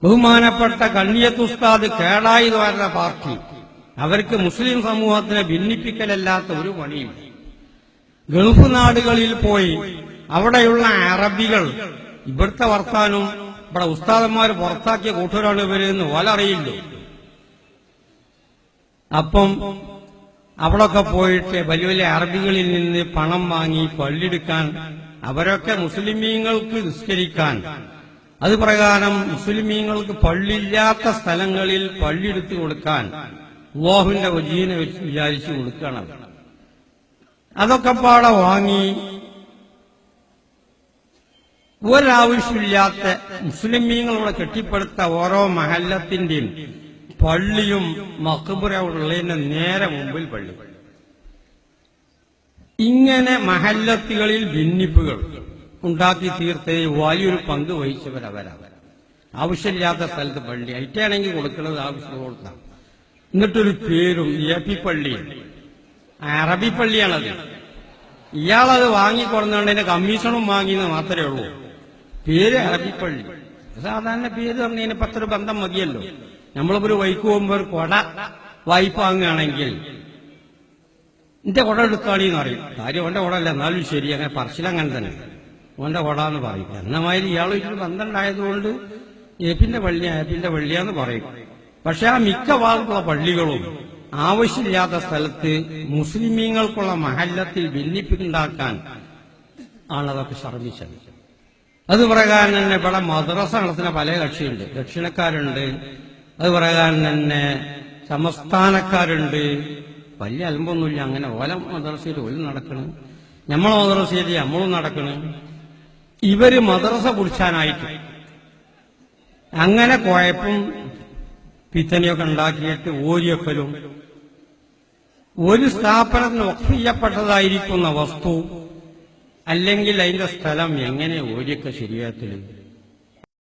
ബഹുമാനപ്പെട്ട കണ്ണിയത്ത് ഉസ്താദ് കേടായി വരുന്ന പാർട്ടി അവർക്ക് മുസ്ലിം സമൂഹത്തിനെ ഭിന്നിപ്പിക്കലല്ലാത്ത ഒരു പണിയും. ഗൾഫ് നാടുകളിൽ പോയി അവിടെയുള്ള അറബികൾ ഇവിടുത്തെ വർത്താനവും ഇവിടെ ഉസ്താദന്മാർ പുറത്താക്കിയ കൂട്ടരാണ് ഇവരെന്ന് ഓലറിയില്ല. അപ്പം അവിടൊക്കെ പോയിട്ട് വലിയ വലിയ അറബികളിൽ നിന്ന് പണം വാങ്ങി പള്ളിയെടുക്കാൻ, അവരൊക്കെ മുസ്ലിമീങ്ങൾക്ക് നിസ്കരിക്കാൻ, അത് പ്രകാരം മുസ്ലിമീങ്ങൾക്ക് പള്ളിയില്ലാത്ത സ്ഥലങ്ങളിൽ പള്ളിയെടുത്ത് കൊടുക്കാൻ അല്ലാഹുവിന്റെ വജീനെ വെച്ച് വിചാരിച്ചു കൊടുക്കണം. അതൊക്കെ പാടെ വാങ്ങി ഒരാവശ്യമില്ലാത്ത മുസ്ലിമീങ്ങളോട് കെട്ടിപ്പടുത്ത ഓരോ മഹല്ലത്തിന്റെയും പള്ളിയും മഖ്ബറ ഉള്ളതിന്റെ നേരെ മുമ്പിൽ പള്ളി. ഇങ്ങനെ മഹല്ലത്തുകളിൽ ഭിന്നിപ്പുകൾ ഉണ്ടാക്കി തീർത്ത് വലിയൊരു പങ്ക് വഹിച്ചവരവരവർ. ആവശ്യമില്ലാത്ത സ്ഥലത്ത് പള്ളി അയറ്റാണെങ്കിൽ കൊടുക്കുന്നത് ആവശ്യം കൊടുത്താൽ, എന്നിട്ടൊരു പേരും എപി പള്ളി, അറബി പള്ളിയാണത്. ഇയാളത് വാങ്ങിക്കൊടുന്നതിന് കമ്മീഷനും വാങ്ങിയെന്ന് മാത്രമേ ഉള്ളൂ. പേര് അറബിപ്പള്ളി. സാധാരണ പേര് പറഞ്ഞതിന് പത്തൊരു ബന്ധം മതിയല്ലോ. നമ്മളിപ്പോ ഒരു വൈക്ക് പോകുമ്പോൾ ഒരു കൊട വായ്പ വാങ്ങുകയാണെങ്കിൽ എന്റെ കുട എടുക്കാളീന്ന് പറയും. കാര്യം ഓന്റെ കുടല്ല, എന്നാലും ശരി, അങ്ങനെ പറച്ചിലങ്ങനെ തന്നെ ഓന്റെ കുട എന്ന് പറയും. എന്നമാതിരി ഇയാളൊരു ബന്ധം ഉണ്ടായതുകൊണ്ട് ഏപ്പിന്റെ പള്ളിയാന്ന് പറയും. പക്ഷെ ആ മിക്ക ഭാഗത്തുള്ള പള്ളികളും ആവശ്യമില്ലാത്ത സ്ഥലത്ത് മുസ്ലിമീങ്ങൾക്കുള്ള മഹല്ലത്തിൽ ഭിന്നിപ്പുണ്ടാക്കാൻ ആണതൊക്കെ ശ്രമിച്ചത്. അത് പ്രകാരം തന്നെ ഇവിടെ മദ്രസ നടത്തുന്ന പല കക്ഷിയുണ്ട്. ദക്ഷിണക്കാരുണ്ട്, അത് പ്രകാരം തന്നെ സംസ്ഥാനക്കാരുണ്ട്. വലിയ അലമ്പൊന്നുമില്ല. അങ്ങനെ ഓല മദ്രസയിൽ ഓലും നടക്കണം, നമ്മളെ മദ്രസയിൽ നമ്മളും നടക്കണം. ഇവര് മദ്രസ കുടിച്ചാനായിട്ട് അങ്ങനെ കുഴപ്പം പിത്തനെയൊക്കെ ഉണ്ടാക്കിയിട്ട് ഓരിയക്കലും, ഒരു സ്ഥാപനത്തിന് വഖഫ് ചെയ്യപ്പെട്ടതായിരിക്കുന്ന വസ്തു അല്ലെങ്കിൽ അതിന്റെ സ്ഥലം എങ്ങനെ ഓരിയൊക്കെ ശരിയാത്തില്ല.